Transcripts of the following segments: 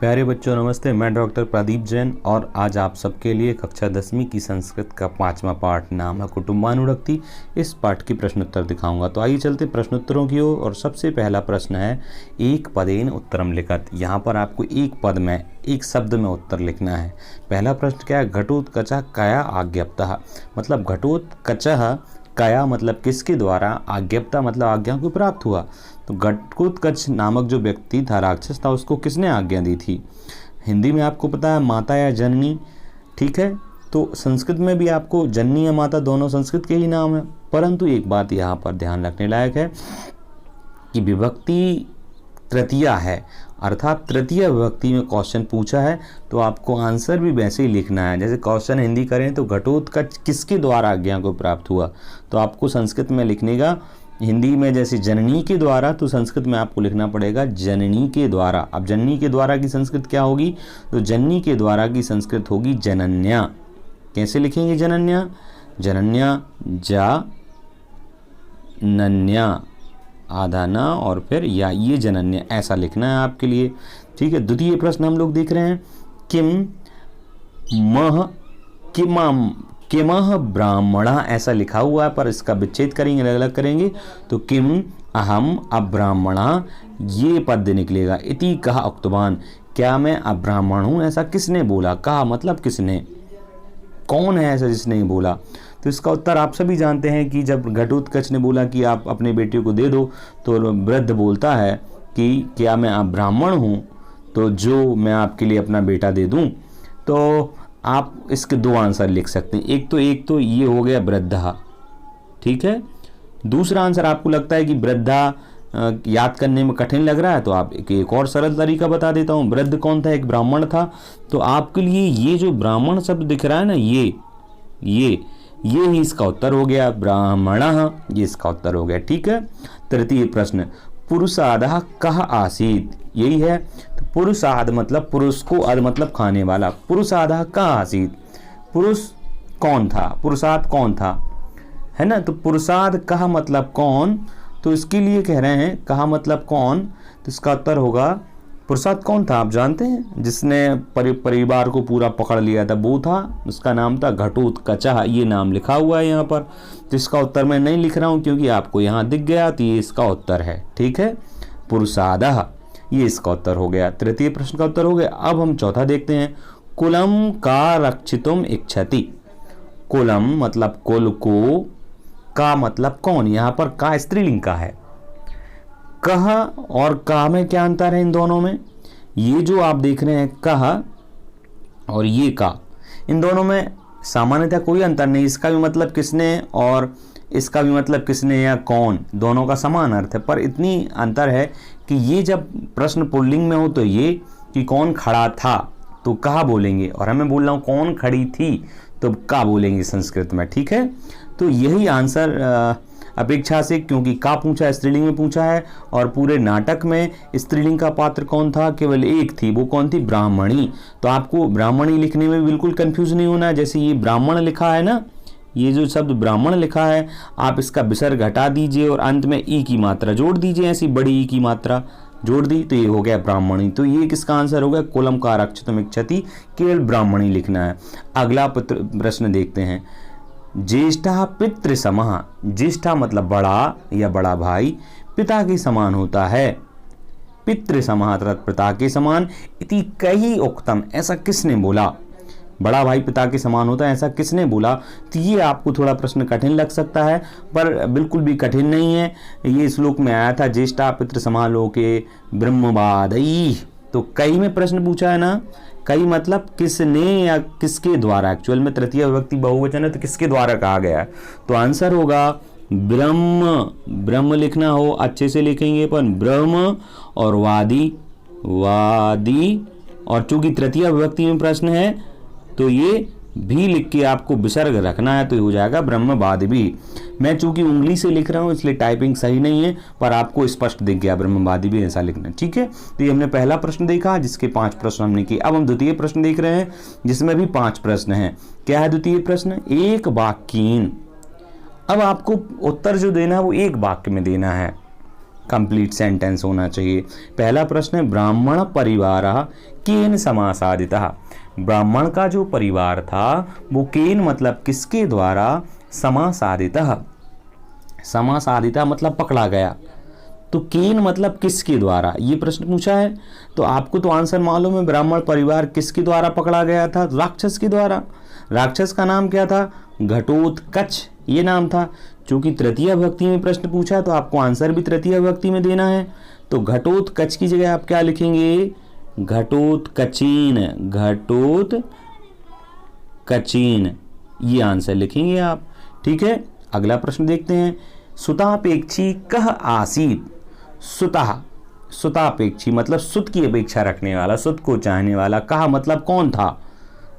प्यारे बच्चों नमस्ते। मैं डॉक्टर प्रदीप जैन और आज आप सबके लिए कक्षा 10वीं की संस्कृत का 5वां पाठ नाम है कुटुम्बानुरक्ति। इस पाठ की प्रश्नोत्तर दिखाऊंगा। तो आइए चलते प्रश्नोत्तरों की ओर। और सबसे पहला प्रश्न है एक पदेन उत्तरम लिखत। यहाँ पर आपको एक पद में एक शब्द में उत्तर लिखना है। पहला प्रश्न क्या है, घटोत्कचः कया आज्ञप्तः, मतलब घटोत्कचः कया मतलब किसके द्वारा, आज्ञप्ता मतलब आज्ञा को प्राप्त हुआ। तो घटोत्कच नामक जो व्यक्ति था, राक्षस था, उसको किसने आज्ञा दी थी। हिंदी में आपको पता है माता या जननी, ठीक है। तो संस्कृत में भी आपको जननी या माता दोनों संस्कृत के ही नाम है। परंतु एक बात यहाँ पर ध्यान रखने लायक है कि विभक्ति तृतीया है, अर्थात तृतीय विभक्ति में क्वेश्चन पूछा है तो आपको आंसर भी वैसे ही लिखना है। जैसे क्वेश्चन हिंदी करें तो घटोत्कच किसके द्वारा आज्ञा को प्राप्त हुआ, तो आपको संस्कृत में लिखने का, हिंदी में जैसे जननी के द्वारा, तो संस्कृत में आपको लिखना पड़ेगा जननी के द्वारा। अब जननी के द्वारा की संस्कृत क्या होगी, तो जननी के द्वारा की संस्कृत होगी जनन्या। कैसे लिखेंगे जनन्या, जनन्या जा नन्या, आधा न और फिर या, ये जनन्या ऐसा लिखना है आपके लिए, ठीक है। द्वितीय प्रश्न हम लोग देख रहे हैं किम मह किमह ब्राह्मणा, ऐसा लिखा हुआ है पर इसका विच्छेद करेंगे, अलग अलग करेंगे तो किम अहम अब्राह्मणा ये पद निकलेगा। इति कहा उक्तवान, क्या मैं अब्राह्मण हूँ ऐसा किसने बोला। कहा मतलब किसने, कौन है ऐसा जिसने बोला। तो इसका उत्तर आप सभी जानते हैं कि जब घटोत्कच ने बोला कि आप अपने बेटे को दे दो, तो वृद्ध बोलता है कि क्या मैं ब्राह्मण हूँ तो जो मैं आपके लिए अपना बेटा दे दूँ। तो आप इसके दो आंसर लिख सकते हैं। एक तो ये हो गया वृद्धा, ठीक है। दूसरा आंसर आपको लगता है कि वृद्धा याद करने में कठिन लग रहा है तो आप एक और सरल तरीका बता देता हूँ। वृद्ध कौन था, एक ब्राह्मण था। तो आपके लिए ये जो ब्राह्मण शब्द दिख रहा है ना, ये ही इसका उत्तर हो गया, ब्राह्मणः, ये इसका उत्तर हो गया, ठीक है। तृतीय प्रश्न पुरुषादः कः आसीत्, यही है। तो पुरुषाद मतलब पुरुष को, अद मतलब खाने वाला। पुरुषादः कः आसीत्, पुरुष कौन था, पुरुषाद कौन था, है ना। तो पुरुषाद कः मतलब कौन, तो इसके लिए कह रहे हैं कहा मतलब कौन, तो इसका उत्तर होगा पुरुषाद कौन था आप जानते हैं, जिसने परिवार को पूरा पकड़ लिया था, वो था, उसका नाम था घटोत्कचः। ये नाम लिखा हुआ है यहाँ पर। तो इसका उत्तर मैं नहीं लिख रहा हूँ क्योंकि आपको यहाँ दिख गया, तो ये इसका उत्तर है, ठीक है। पुरुषादः, ये इसका उत्तर हो गया। तृतीय प्रश्न का उत्तर हो गया। अब हम चौथा देखते हैं। कुलम का रक्षितुम इच्छति, कुलम मतलब कुल को, का मतलब कौन, यहाँ पर का स्त्रीलिंग का है। कह और का में क्या अंतर है इन दोनों में, ये जो आप देख रहे हैं कह और ये का, इन दोनों में सामान्यतः कोई अंतर नहीं। इसका भी मतलब किसने और इसका भी मतलब किसने या कौन, दोनों का समान अर्थ है। पर इतनी अंतर है कि ये जब प्रश्न पुल्लिंग में हो तो ये कि कौन खड़ा था तो कहा बोलेंगे, और हमें बोल रहा हूँ कौन खड़ी थी तो का बोलेंगे संस्कृत में, ठीक है। तो यही आंसर अपेक्षा से, क्योंकि का पूछा है, स्त्रीलिंग में पूछा है, और पूरे नाटक में स्त्रीलिंग का पात्र कौन था, केवल एक थी, वो कौन थी, ब्राह्मणी। तो आपको ब्राह्मणी लिखने में बिल्कुल कंफ्यूज नहीं होना है। जैसे ये ब्राह्मण लिखा है ना, ये जो शब्द ब्राह्मण लिखा है, आप इसका विसर्ग हटा दीजिए और अंत में ई की मात्रा जोड़ दीजिए, ऐसी बड़ी ई की मात्रा जोड़ दी तो ये हो गया ब्राह्मणी। तो ये किसका आंसर हो गया, कुलम का रक्षितुम इच्छति, केवल ब्राह्मणी लिखना है। अगला प्रश्न देखते हैं। ज्येष्ठा पितृ समः, ज्येष्ठा मतलब बड़ा या बड़ा भाई, पिता के समान होता है। पितृ समः अर्थात पिता के समान। इति कही उक्तम, ऐसा किसने बोला, बड़ा भाई पिता के समान होता है ऐसा किसने बोला। तो ये आपको थोड़ा प्रश्न कठिन लग सकता है पर बिल्कुल भी कठिन नहीं है। ये श्लोक में आया था, ज्येष्ठा पितृ समः लोके ब्रह्मवादैः। तो कई में प्रश्न पूछा है ना, कई मतलब किसने या किसके द्वारा, एक्चुअल में तृतीय विभक्ति बहुवचन है तो किसके द्वारा कहा गया है। तो आंसर होगा ब्रह्म, ब्रह्म लिखना हो अच्छे से लिखेंगे, पर ब्रह्म और वादी, वादी, और चूंकि तृतीय विभक्ति में प्रश्न है तो ये भी लिख के आपको विसर्ग रखना है, तो ये हो जाएगा ब्रह्मवाद भी। मैं चूंकि उंगली से लिख रहा हूँ इसलिए टाइपिंग सही नहीं है, पर आपको स्पष्ट दिख गया ब्रह्मवादी भी ऐसा लिखना, ठीक है। तो ये हमने पहला प्रश्न देखा जिसके 5 प्रश्न हमने किए। अब हम द्वितीय प्रश्न देख रहे हैं जिसमें भी 5 प्रश्न हैं। क्या है द्वितीय प्रश्न, एक वाक्यीन। अब आपको उत्तर जो देना है वो एक वाक्य में देना है। कंप्लीट सेंटेंस होना चाहिए। पहला प्रश्न है ब्राह्मण परिवारः केन समासादितः। ब्राह्मण का जो परिवार था वो केन मतलब किसके द्वारा, समासादितः, समासादितः मतलब पकड़ा गया, तो केन मतलब किसके द्वारा, ये प्रश्न पूछा है। तो आपको तो आंसर मालूम है, ब्राह्मण परिवार किसके द्वारा पकड़ा गया था, राक्षस के द्वारा। राक्षस का नाम क्या था, घटोत्कच ये नाम था। चूंकि तृतीय विभक्ति में प्रश्न पूछा है तो आपको आंसर भी तृतीय विभक्ति में देना है। तो घटोत्कच की जगह आप क्या लिखेंगे, घटोत्कचीन, घटोत्कचीन ये आंसर लिखेंगे आप। ठीक है, अगला प्रश्न देखते हैं। सुतापेक्षी कह आसीत। सुतः, सुतापेक्षी मतलब सुत की अपेक्षा रखने वाला, सुत को चाहने वाला। कहा मतलब कौन था,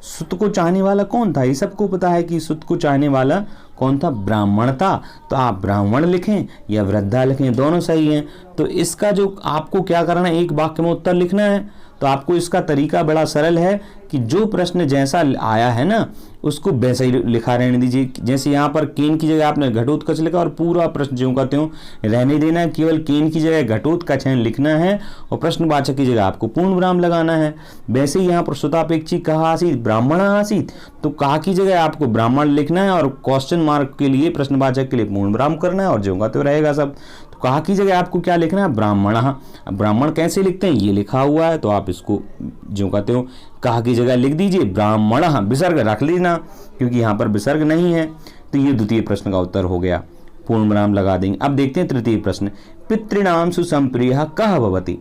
सुत को चाहने वाला कौन था, ये सबको पता है कि सुत को चाहने वाला कौन था, ब्राह्मण था। तो आप ब्राह्मण लिखें या वृद्धा लिखें, दोनों सही हैं। तो इसका जो आपको क्या करना है, एक वाक्य में उत्तर लिखना है। तो आपको इसका तरीका बड़ा सरल है कि जो प्रश्न जैसा आया है ना उसको वैसे ही लिखा रहने दीजिए। जैसे यहाँ पर केन की जगह आपने घटोत्कच लिखा और पूरा प्रश्न ज्यों का त्यों रहने देना है, केवल केन की जगह घटोत्कच लिखना है और प्रश्नवाचक की जगह आपको पूर्ण विराम लगाना है। वैसे ही यहाँ पर सुतापेक्षी कहा आसीत, ब्राह्मण आसीत, तो कहा की जगह आपको ब्राह्मण लिखना है और क्वेश्चन मार्क के लिए प्रश्नवाचक के लिए पूर्ण विराम करना है और ज्यों का त्यों रहेगा सब। तो कहा की जगह आपको क्या लिखना है, ब्राह्मण। ब्राह्मण कैसे लिखते हैं, ये लिखा हुआ है, तो आप इसको ज्यों का त्यों कहा की जगह लिख दीजिए ब्राह्मण, विसर्ग रख लेना क्योंकि यहाँ पर विसर्ग नहीं है। तो ये द्वितीय प्रश्न का उत्तर हो गया, पूर्ण विराम लगा देंगे। अब देखते हैं तृतीय प्रश्न। पितृणाम सुसंप्रियः कः भवति।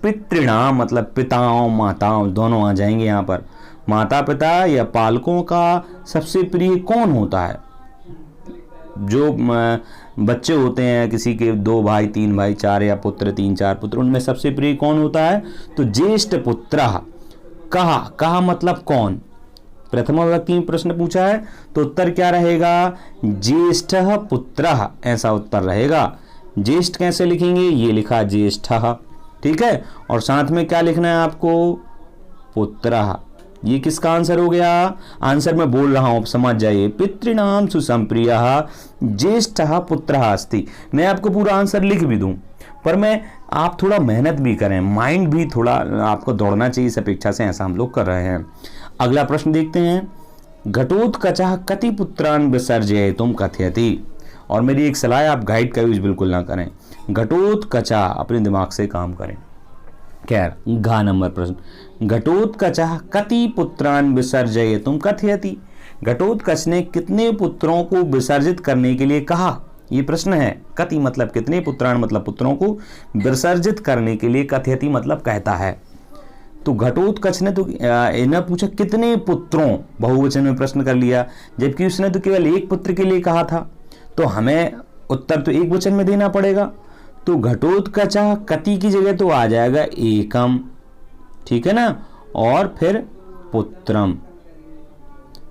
पितृणाम मतलब पिताओं माताओं दोनों आ जाएंगे यहाँ पर। माता पिता या पालकों का सबसे प्रिय कौन होता है, जो बच्चे होते हैं किसी के 2 भाई 3 भाई 4 या पुत्र 3-4 पुत्र, उनमें सबसे प्रिय कौन होता है, तो ज्येष्ठ पुत्रः। कहा, कहा मतलब कौन, प्रथमा विभक्ति में प्रश्न पूछा है तो उत्तर क्या रहेगा, ज्येष्ठः पुत्रः, ऐसा उत्तर रहेगा। ज्येष्ठ कैसे लिखेंगे, ये लिखा ज्येष्ठः। ठीक है, और साथ में क्या लिखना है आपको, पुत्रः। ये किसका आंसर हो गया, आंसर मैं बोल रहा हूं, समझ जाइए। पितृणाम सुसंप्रियः ज्येष्ठः पुत्रः अस्ति। मैं आपको पूरा आंसर लिख भी दूं पर मैं आप थोड़ा मेहनत भी करें, माइंड भी थोड़ा आपको दौड़ना चाहिए इस अपेक्षा से, ऐसा हम लोग कर रहे हैं। अगला प्रश्न देखते हैं। घटोत्कचः कति पुत्रान् विसर्जयितुं कथयति। और मेरी एक सलाह है, आप गाइड का यूज बिल्कुल ना करें, घटोत्कचः अपने दिमाग से काम करें। खैर, घ नंबर प्रश्न। घटोत्कचः कति पुत्रान् विसर्जयितुं कथयति। घटोत्कच ने कितने पुत्रों को विसर्जित करने के लिए कहा, ये प्रश्न है। कति मतलब कितने, पुत्रान मतलब पुत्रों को, विसर्जित करने के लिए कथयति मतलब कहता है। तो घटोत्कच ने तो इन्हें पूछा कितने पुत्रों, बहुवचन में प्रश्न कर लिया, जबकि उसने तो केवल एक पुत्र के लिए कहा था। तो हमें उत्तर तो एक वचन में देना पड़ेगा। तो घटोत्कचः कति की जगह तो आ जाएगा एकम, ठीक है ना, और फिर पुत्रम।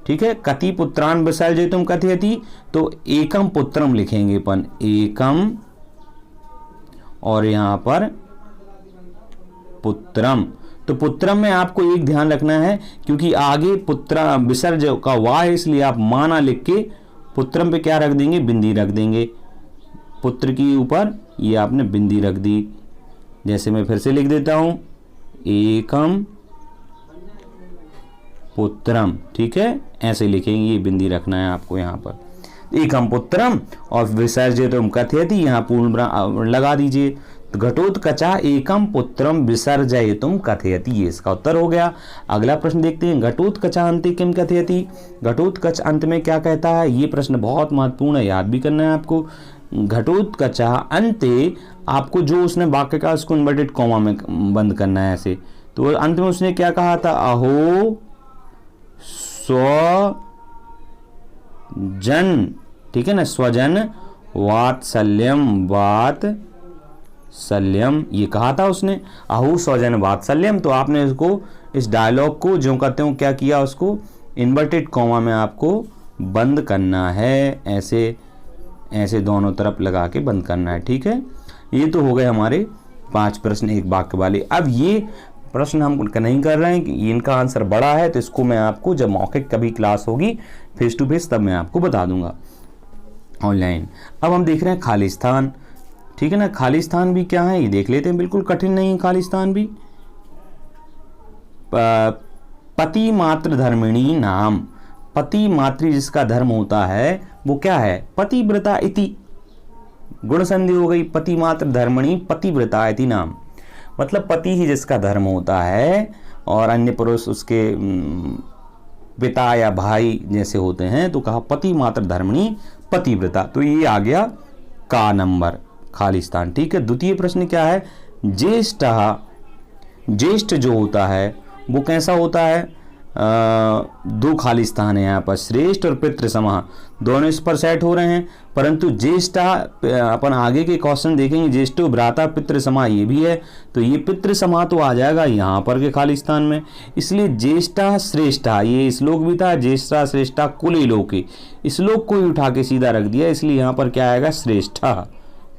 ठीक है, कति पुत्रान विसर्जयितुं कथयति, तो एकम पुत्रम लिखेंगे अपन, एकम और यहां पर पुत्रम। तो पुत्रम में आपको एक ध्यान रखना है क्योंकि आगे पुत्र विसर्ज का वाह है, इसलिए आप माना लिख के पुत्रम पे क्या रख देंगे, बिंदी रख देंगे। पुत्र की ऊपर ये आपने बिंदी रख दी। जैसे मैं फिर से लिख देता हूं, एकम पुत्रम। ठीक है, ऐसे लिखेंगे, ये बिंदी रखना है आपको यहाँ पर। एकम पुत्रम और विसर्जयितुं कथयति, यहाँ पूर्ण लगा दीजिए। तो घटोत्कचः एकम पुत्रम विसर्जयितुं कथयति, ये इसका उत्तर हो गया। अगला प्रश्न देखते हैं। घटोत्कचः अन्ते किम कथयति। घटोत्कच अंत में क्या कहता है, ये प्रश्न बहुत महत्वपूर्ण है, याद भी करना है आपको। घटोत्कचः अन्ते, आपको जो उसने वाक्य का उसको इन्वर्टेड कॉमा में बंद करना है ऐसे। तो अंत में उसने क्या कहा था, अहो स्वजन, ठीक है ना, स्वजन वात्सल्यम, वात्सल्यम ये कहा था उसने, अहो स्वजन वात्सल्यम। तो आपने इसको, इस डायलॉग को ज्यों का त्यों क्या किया, उसको इन्वर्टेड कॉमा में आपको बंद करना है, ऐसे ऐसे दोनों तरफ लगा के बंद करना है। ठीक है, ये तो हो गए हमारे 5 प्रश्न एक वाक्य वाले। अब ये प्रश्न हम नहीं कर रहे हैं कि इनका आंसर बड़ा है, तो इसको मैं आपको जब मौखिक कभी क्लास होगी फेस टू फेस तब मैं आपको बता दूंगा ऑनलाइन। अब हम देख रहे हैं खालिस्तान। ठीक है ना। खालिस्तान भी क्या है ये देख लेते हैं, बिल्कुल कठिन नहीं है खालिस्तान भी। पति मातृ धर्मिणी नाम, पति मातृ जिसका धर्म होता है वो क्या है, पतिव्रता इति, गुण संधि हो गई, पति मातृ धर्मिणी पतिव्रता इति नाम, मतलब पति ही जिसका धर्म होता है और अन्य पुरुष उसके पिता या भाई जैसे होते हैं, तो कहा पति मातृ धर्मिणी पतिव्रता। तो ये आ गया का नंबर खालिस्तान। ठीक है। द्वितीय प्रश्न क्या है, ज्येष्ठ, ज्येष्ठ जो होता है वो कैसा होता है, दो खालिस्तान है यहाँ पर, श्रेष्ठ और पितृ समा, दोनों इस पर सेट हो रहे हैं, परंतु ज्येष्ठा अपन आगे के क्वेश्चन देखेंगे, ज्येष्ठो भ्राता पितृ समा ये भी है, तो ये पितृ समा तो आ जाएगा यहाँ पर के खालिस्तान में। इसलिए ज्येष्ठा श्रेष्ठा, ये श्लोक भी था, ज्येष्ठा श्रेष्ठा कुले लोके, श्लोक को ही उठा के सीधा रख दिया, इसलिए यहाँ पर क्या आएगा, श्रेष्ठा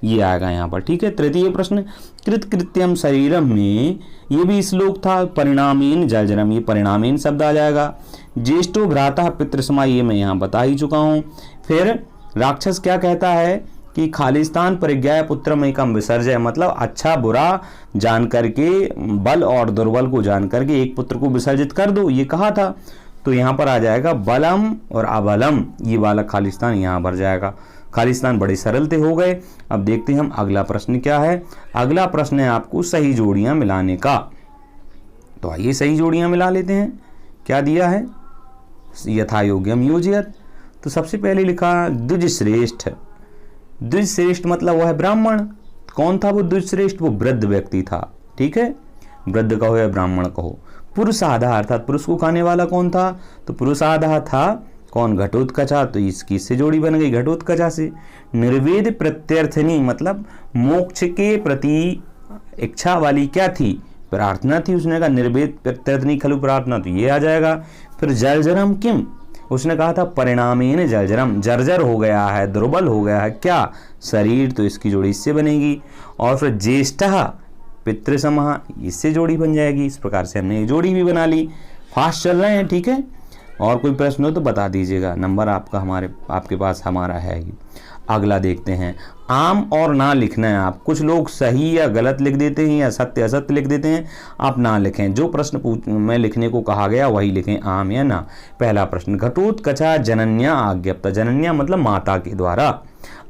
ये आएगा यहाँ पर। ठीक है। तृतीय प्रश्न, कृत कृत्यम शरीरम में, ये भी श्लोक था, परिणामेन जर्जरम, ये परिणामेन शब्द आ जाएगा। ज्येष्ठो भ्राता पितृसमा ये मैं यहाँ बता ही चुका हूँ। फिर राक्षस क्या कहता है कि खालिस्तान परिज्ञाय पुत्रम एकम विसर्जय, मतलब अच्छा बुरा जान करके, बल और दुर्बल को जान करके एक पुत्र को विसर्जित कर दो, ये कहा था। तो यहाँ पर आ जाएगा बलम और अबलम, ये वाला खालिस्तान यहाँ भर जाएगा। खालिस्तान बड़े सरल थे हो गए। अब देखते हैं हम अगला प्रश्न क्या है। अगला प्रश्न है आपको सही जोड़ियां मिलाने का, तो आइए सही जोड़ियां मिला लेते हैं। क्या दिया है, यथा योग्यम योजयत। तो सबसे पहले लिखा द्विज श्रेष्ठ, द्विज श्रेष्ठ मतलब वो है ब्राह्मण। कौन था वो द्विज श्रेष्ठ, वो वृद्ध व्यक्ति था। ठीक है, वृद्ध कहो या ब्राह्मण कहो। पुरुषाधार अर्थात पुरुष को खाने वाला कौन था, तो पुरुषाधार था कौन, घटोत्कचा, तो इसकी इससे जोड़ी बन गई घटोत्कचा से। निर्वेद प्रत्यर्थनी मतलब मोक्ष के प्रति इच्छा वाली क्या थी, प्रार्थना थी। उसने कहा निर्वेद प्रत्यर्थनी खलु प्रार्थना, तो ये आ जाएगा। फिर जर्जरम किम, उसने कहा था परिणामेन जर्जरम, जर्जर हो गया है, दुर्बल हो गया है क्या, शरीर, तो इसकी जोड़ी इससे बनेगी। और फिर ज्येष्ठः पितृसमः, इससे जोड़ी बन जाएगी। इस प्रकार से हमने ये जोड़ी भी बना ली। फास्ट चल रहे हैं। ठीक है। और कोई प्रश्न हो तो बता दीजिएगा, नंबर आपका आपके पास हमारा है ही। अगला देखते हैं, आम और ना लिखना है। आप कुछ लोग सही या गलत लिख देते हैं या सत्य असत्य लिख देते हैं, आप ना लिखें। जो प्रश्न में लिखने को कहा गया वही लिखें, आम या ना। पहला प्रश्न, घटोत्कचा जनन्या आज्ञप्ता, जनन्या मतलब माता के द्वारा,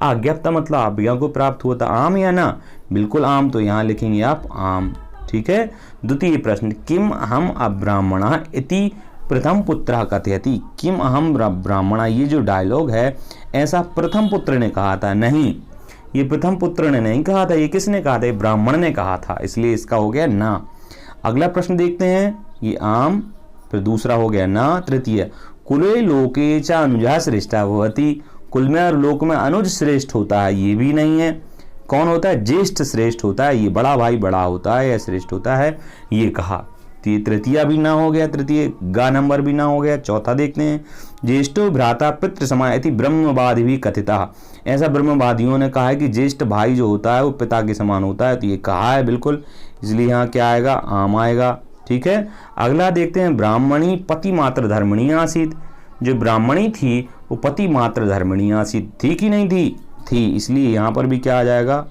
आज्ञप्ता मतलब आज्ञा को प्राप्त हुआ था। आम या ना, बिल्कुल आम, तो यहाँ लिखेंगे आप आम। ठीक है। द्वितीय प्रश्न, किम हम अब्राह्मणः इति प्रथम पुत्र कथयति, किम अहम ब्राह्मणा, ये जो डायलॉग है ऐसा प्रथम पुत्र ने कहा था, नहीं ये प्रथम पुत्र ने नहीं कहा था, ये किसने कहा था, ब्राह्मण ने कहा था, इसलिए इसका हो गया ना। अगला प्रश्न देखते हैं, ये आम, फिर दूसरा हो गया ना। तृतीय, कुले लोके च अनुजा श्रेष्ठा भवति, कुल में और लोक में अनुज श्रेष्ठ होता है, ये भी नहीं है। कौन होता है, ज्येष्ठ श्रेष्ठ होता है, ये बड़ा भाई बड़ा होता है या श्रेष्ठ होता है, ये कहा। तो ये तृतीया भी ना हो गया, तृतीय गा नंबर भी ना हो गया। चौथा देखते हैं, ज्येष्ठो भ्राता पितृ समायति ब्रह्मवादी भी कथिता, ऐसा ब्रह्मवादियों ने कहा है कि ज्येष्ठ भाई जो होता है वो पिता के समान होता है, तो ये कहा है बिल्कुल, इसलिए यहाँ क्या आएगा, आम आएगा। ठीक है। अगला देखते हैं, ब्राह्मणी पति मात्र धर्मिणी आसीत, जो ब्राह्मणी थी वो पति मात्र धर्मिणी आसीत, थी कि नहीं थी, थी, इसलिए यहाँ पर भी क्या आ जाएगा,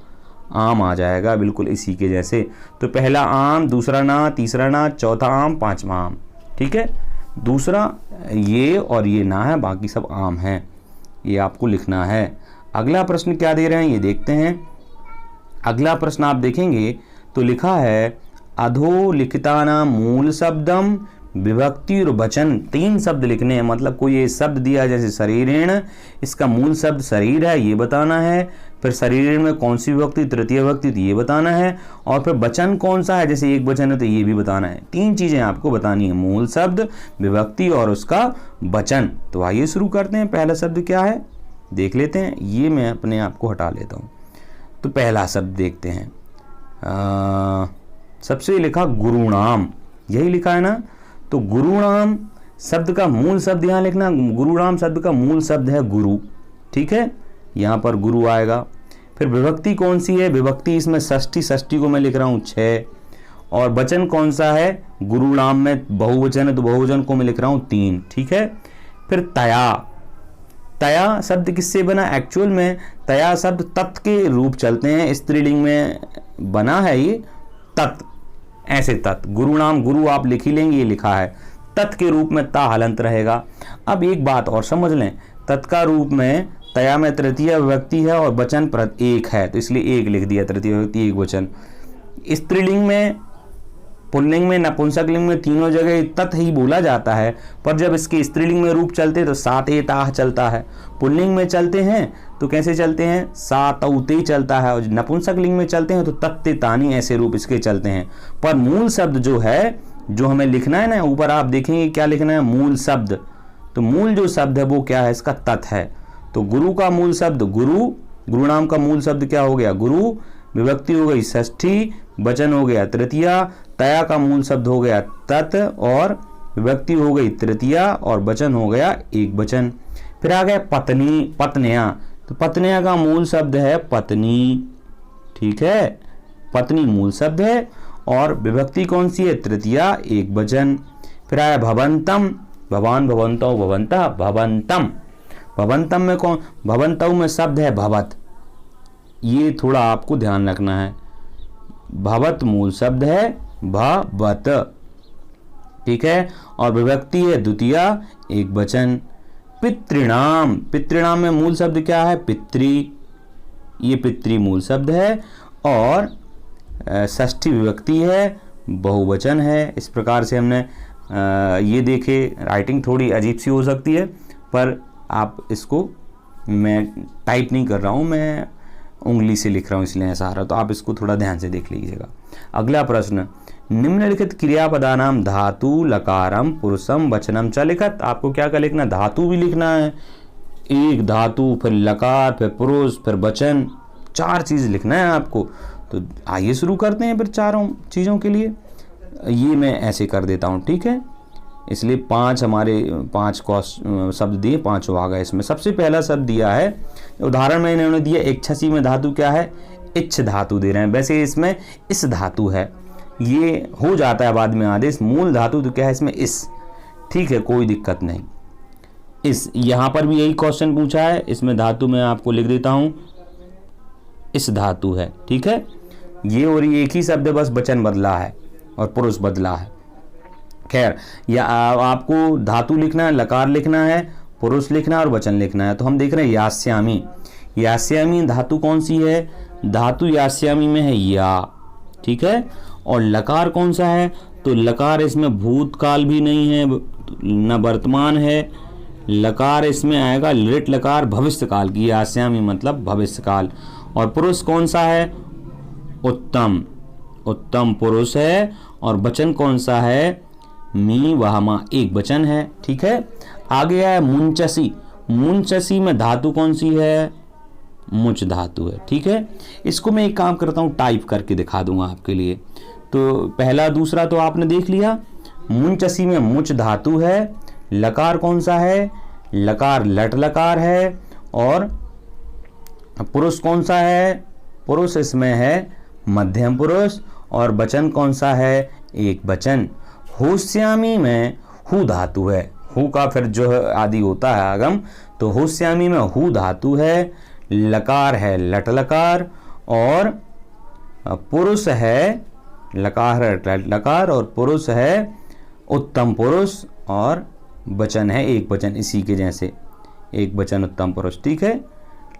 आम आ जाएगा, बिल्कुल इसी के जैसे। तो पहला आम, दूसरा ना, तीसरा ना, चौथा आम, पांचवा आम। ठीक है। दूसरा ये और ये ना है, बाकी सब आम हैं, ये आपको लिखना है। अगला प्रश्न क्या दे रहे हैं ये देखते हैं। अगला प्रश्न आप देखेंगे तो लिखा है, अधोलिखिताना मूल शब्दम विभक्ति और वचन, तीन शब्द लिखने हैं, मतलब कोई ये शब्द दिया जैसे शरीरेण, इसका मूल शब्द शरीर है, ये बताना है। फिर शरीर में कौन सी विभक्ति, तृतीय विभक्ति, तो ये बताना है। और फिर वचन कौन सा है, जैसे एक वचन है तो ये भी बताना है। तीन चीजें आपको बतानी है, मूल शब्द, विभक्ति और उसका वचन। तो आइए शुरू करते हैं। पहला शब्द क्या है देख लेते हैं, ये मैं अपने आप को हटा लेता हूँ। तो पहला शब्द देखते हैं, सबसे लिखा गुरुणाम, यही लिखा है ना। तो गुरुणाम शब्द का मूल शब्द यहाँ लिखना, गुरुणाम शब्द का मूल शब्द है गुरु। ठीक है, यहाँ पर गुरु आएगा। फिर विभक्ति कौन सी है, विभक्ति इसमें षष्ठी, षष्ठी को मैं लिख रहा हूँ 6। और वचन कौन सा है, गुरुणाम में बहुवचन है तो बहुवचन को मैं लिख रहा हूँ 3। ठीक है। फिर तया, तया शब्द किससे बना? एक्चुअल में तया शब्द तत् के रूप चलते हैं, स्त्रीलिंग में बना है ये तत्, ऐसे तत्। गुरु नाम, गुरु आप लिख ही लेंगे, ये लिखा है, तत् के रूप में ता हलंत रहेगा। अब एक बात और समझ लें, तत् का रूप में तया में तृतीय विभक्ति है और वचन प्रत एक है, तो इसलिए एक लिख दिया, तृतीय विभक्ति एक वचन। स्त्रीलिंग में, पुल्लिंग में, नपुंसकलिंग में तीनों जगह तत् ही बोला जाता है, पर जब इसके स्त्रीलिंग में रूप चलते तो सात ए ताह चलता है। पुल्लिंग में चलते हैं तो कैसे चलते हैं? सातौते चलता है, और नपुंसकलिंग में चलते हैं तो तत्ते तानी, ऐसे रूप इसके चलते हैं। पर मूल शब्द जो है, जो हमें लिखना है ना, ऊपर आप देखेंगे क्या लिखना है? मूल शब्द। तो मूल जो शब्द है वो क्या है? इसका तत् है। तो गुरु का मूल शब्द गुरु, गुरु नाम का मूल शब्द क्या हो गया? गुरु, विभक्ति हो गई षष्ठी, वचन हो गया तृतीया, तया का मूल शब्द हो गया तत्, और विभक्ति हो गई तृतीया, और वचन हो गया एक वचन। फिर आ गया पत्नी, पत्निया। तो पत्निया का मूल शब्द है पत्नी, ठीक है, पत्नी मूल शब्द है, और विभक्ति कौन सी है? तृतीया, एक वचन। फिर आया भवंतम, भवान, भवंतो, भवंता, भवंतम। भवंतम में कौन? भवंतौ में शब्द है भवत, ये थोड़ा आपको ध्यान रखना है। भवत मूल शब्द है भवत, ठीक है, और विभक्ति है द्वितीया, एक वचन। पितृणाम, पितृणाम में मूल शब्द क्या है? पितृ, ये पितृ मूल शब्द है, और षष्ठी विभक्ति है, बहुवचन है। इस प्रकार से हमने ये देखे। राइटिंग थोड़ी अजीब सी हो सकती है, पर आप इसको, मैं टाइप नहीं कर रहा हूँ, मैं उंगली से लिख रहा हूँ इसलिए ऐसा आ रहा है, तो आप इसको थोड़ा ध्यान से देख लीजिएगा। अगला प्रश्न, निम्नलिखित क्रियापदानाम धातु लकारम पुरुषम वचनम च लिखत। आपको क्या क्या लिखना? धातु भी लिखना है, एक धातु, फिर लकार, फिर पुरुष, फिर वचन, चार चीज़ लिखना है आपको। तो आइए शुरू करते हैं फिर चारों चीज़ों के लिए। ये मैं ऐसे कर देता हूँ, ठीक है, इसलिए पांच शब्द दिए, पांचों आ गए इसमें। सबसे पहला शब्द दिया है, उदाहरण में इन्होंने दिया इच्छसी में धातु क्या है? इच्छ धातु दे रहे हैं, वैसे इसमें इस धातु है, ये हो जाता है बाद में आदेश। मूल धातु तो क्या है इसमें? इस, ठीक है, कोई दिक्कत नहीं। इस, यहाँ पर भी यही क्वेश्चन पूछा है, इसमें धातु मैं आपको लिख देता हूँ, इस धातु है, ठीक है, ये और ये एक ही शब्द, बस वचन बदला है और पुरुष बदला है। खैर, या आपको धातु लिखना है, लकार लिखना है, पुरुष लिखना है और वचन लिखना है। तो हम देख रहे हैं यास्यामी। यास्यामी धातु कौन सी है? धातु यास्यामी में है या, ठीक है, और लकार कौन सा है? तो लकार इसमें भूतकाल भी नहीं है, न वर्तमान है, लकार इसमें आएगा लिट लकार भविष्य काल की, यास्यामी मतलब भविष्य काल। और पुरुष कौन सा है? उत्तम, उत्तम पुरुष है, और वचन कौन सा है? मी वहमा, एक वचन है, ठीक है। आगे है मुंचसी। मुंचसी में धातु कौन सी है? मुच धातु है, ठीक है। इसको मैं एक काम करता हूँ, टाइप करके दिखा दूंगा आपके लिए। तो पहला दूसरा तो आपने देख लिया। मुंचसी में मुच धातु है, लकार कौन सा है? लकार लट लकार है, और पुरुष कौन सा है? पुरुष इसमें है मध्यम पुरुष, और वचन कौन सा है? एक वचन। होश्यामी में हु धातु है, हु का फिर जो आदि होता है आगम, तो होश्यामी में हु धातु है, लकार है लट लकार, और पुरुष है लकार है लकार, और पुरुष है उत्तम पुरुष, और वचन है एक वचन, इसी के जैसे एक वचन उत्तम पुरुष, ठीक है।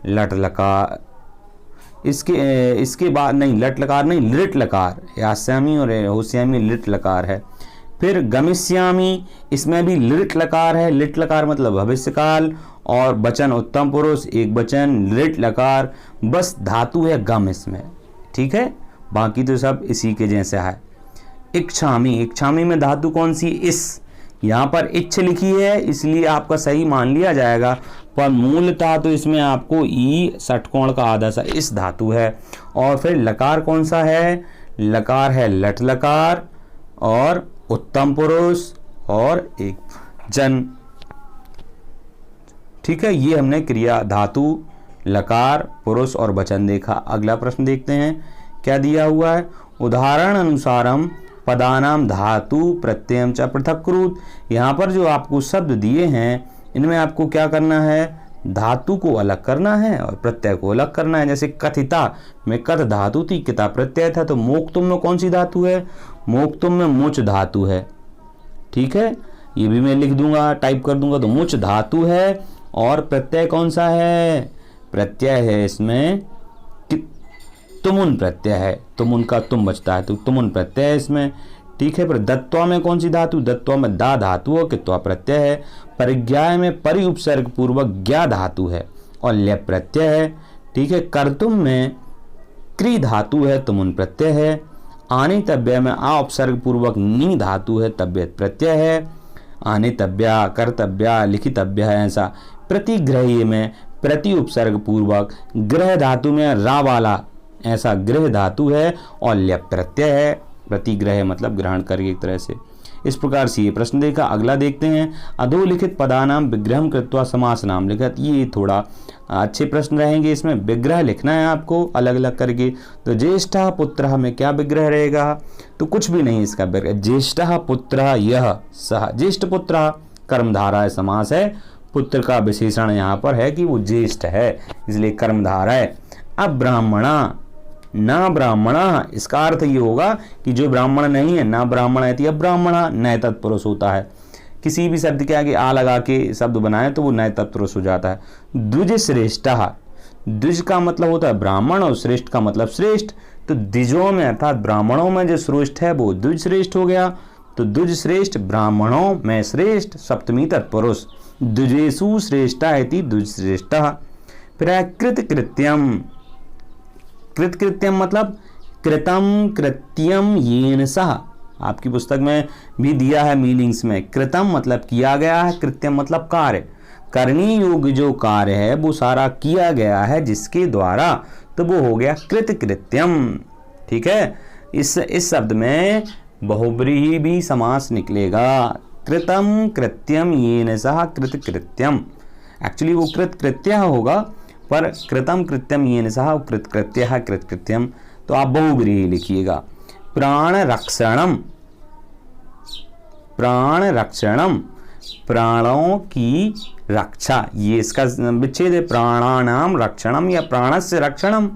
लट लकार, इसके बाद नहीं, लट लकार नहीं, लिट लकार, यास्यामी और होश्यामी लिट लकार है। फिर गमिष्यामी, इसमें भी लिट लकार है, लिट लकार मतलब भविष्यकाल, और वचन उत्तम पुरुष, एक वचन, लिट लकार, बस धातु है गम इसमें, ठीक है, बाकी तो सब इसी के जैसा है। इच्छामी, इच्छामी में धातु कौन सी? इस, यहाँ पर इच्छ लिखी है इसलिए आपका सही मान लिया जाएगा, पर मूलतः तो इसमें आपको ई षटकोण का आधा सा इस धातु है। और फिर लकार कौन सा है? लकार है लट लकार, और उत्तम पुरुष, और एक जन, ठीक है। ये हमने क्रिया धातु लकार पुरुष और वचन देखा। अगला प्रश्न देखते हैं क्या दिया हुआ है। उदाहरण अनुसारम पदानाम धातु प्रत्ययम च पृथक्कृत। यहाँ पर जो आपको शब्द दिए हैं इनमें आपको क्या करना है? धातु को अलग करना है और प्रत्यय को अलग करना है। जैसे कथिता में कथ धातु थी, किता प्रत्यय था, तो मोक्तुम में कौन सी धातु है? मोक्तुम में मुच धातु है। ठीक है, ये भी मैं लिख दूंगा, टाइप कर दूंगा। तो मुच धातु है और प्रत्यय कौन सा है? प्रत्यय है इसमें तुमुन प्रत्यय है, तुमुन का तुम बचता है तो तुमुन प्रत्यय है इसमें। ठीक है, पर दत्वा में कौन सी धातु? दत्वा में दा धातु और कित्वा प्रत्यय है। परिज्ञाय में परि उपसर्ग पूर्वक ज्ञा धातु है और ल्यप प्रत्यय है। ठीक है, कर्तुम में क्री धातु है, तुमुन प्रत्यय है। आनितव्य में आ उपसर्ग पूर्वक नी धातु है, तव्यत प्रत्यय है। आनितव्या, कर्तव्या, लिखितव्य है ऐसा। प्रतिग्रही में प्रति उपसर्ग पूर्वक ग्रह धातु में रा वाला ऐसा ग्रह धातु है और ल्यप प्रत्यय है। प्रतिग्रह मतलब ग्रहण करके एक तरह से। इस प्रकार से ये प्रश्न देखा। अगला देखते हैं, अधोलिखित पदानाम विग्रहम कृत्वा समास नाम लिखत। ये थोड़ा अच्छे प्रश्न रहेंगे, इसमें विग्रह लिखना है आपको अलग अलग करके। तो ज्येष्ठः पुत्रः में क्या विग्रह रहेगा? तो कुछ भी नहीं इसका विग्रह। ज्येष्ठः पुत्रः यह सह, ज्येष्ठ पुत्रः कर्मधारा है, समास है। पुत्र का विशेषण यहाँ पर है कि वो ज्येष्ठ है, इसलिए कर्मधारा है। अब ब्राह्मणा, ना ब्राह्मणा, इसका अर्थ ये होगा कि जो ब्राह्मण नहीं है, ना ब्राह्मण है, अब्राह्मणा नए तत्पुरुष होता है। किसी भी शब्द के आगे आ लगा के शब्द बनाए तो वो नए तत्पुरुष हो जाता है। द्विज श्रेष्ठः, द्विज का मतलब होता है ब्राह्मण और श्रेष्ठ का मतलब श्रेष्ठ। तो द्विजों में अर्थात ब्राह्मणों में जो श्रेष्ठ है वो द्विज श्रेष्ठ हो गया। तो द्विज श्रेष्ठ, ब्राह्मणों में श्रेष्ठ, सप्तमी तत्पुरुष। द्विजेषु श्रेष्ठा इति द्विज श्रेष्ठः। फिर कृत कृत्यम, कृत कृत्यम मतलब कृतम कृत्यम येन सह, आपकी पुस्तक में भी दिया है मीनिंग्स में। कृतम मतलब किया गया है, कृत्यम मतलब कार्य, करने योग्य जो कार्य है वो सारा किया गया है जिसके द्वारा, तो वो हो गया कृत कृत्यम। ठीक है, इस शब्द में बहुब्रीहि भी समास निकलेगा। कृतम कृत्यम येन सह कृत कृत्यम, एक्चुअली वो कृत कृत्य होगा, पर कृतम कृत्यम येन सह कृत कृत्यः कृत कृत्यम, तो आप बहुब्रीहि लिखिएगा। प्राण रक्षणम, प्राण रक्षणम, प्राणों की रक्षा, ये इसका विच्छेद है। प्राणानाम रक्षणम या प्राणस्य रक्षणम,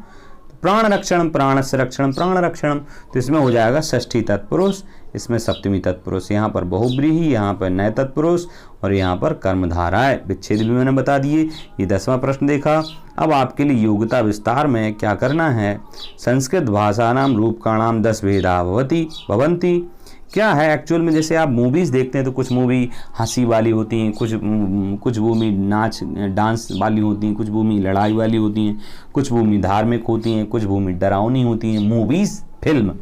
प्राण रक्षणम, प्राणस्य रक्षणम, प्राण रक्षणम, तो इसमें हो जाएगा षष्ठी तत्पुरुष, इसमें सप्तमी तत्पुरुष, यहाँ पर बहुब्रीहि, यहाँ पर नए तत्पुरुष और यहाँ पर कर्मधाराएं। विच्छेद भी मैंने बता दिए। ये 10वां प्रश्न देखा। अब आपके लिए योग्यता विस्तार में क्या करना है? संस्कृत भाषानाम रूपकाणाम 10 भेदा भवन्ति। क्या है एक्चुअल में? जैसे आप मूवीज़ देखते हैं तो कुछ मूवी हंसी वाली होती हैं, कुछ मूवी नाच डांस वाली होती हैं, कुछ मूवी लड़ाई वाली होती हैं, कुछ मूवी धार्मिक होती हैं, कुछ मूवी डरावनी होती हैं। मूवीज़, फिल्म,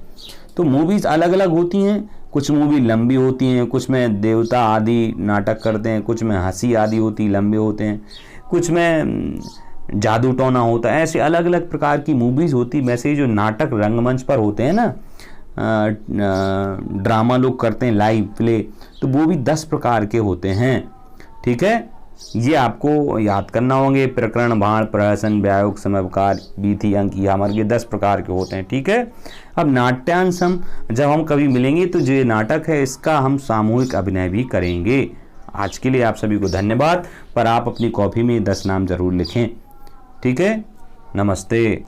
तो मूवीज़ अलग अलग होती हैं। कुछ मूवी लंबी होती हैं, कुछ में देवता आदि नाटक करते हैं, कुछ में हंसी आदि होती लंबे होते हैं, कुछ में जादू टोना होता है। ऐसे अलग अलग प्रकार की मूवीज़ होती। वैसे ही जो नाटक रंगमंच पर होते हैं ना, ड्रामा लोग करते हैं लाइव प्ले, तो वो भी 10 प्रकार के होते हैं। ठीक है, ये आपको याद करना होंगे। प्रकरण, बाण, प्रहसन, व्यायोग, समवकार, बीथी, अंक, यामर्ग, ये 10 प्रकार के होते हैं। ठीक है, अब नाट्यांशम, जब हम कभी मिलेंगे तो जो ये नाटक है इसका हम सामूहिक अभिनय भी करेंगे। आज के लिए आप सभी को धन्यवाद, पर आप अपनी कॉपी में 10 नाम जरूर लिखें। ठीक है, नमस्ते।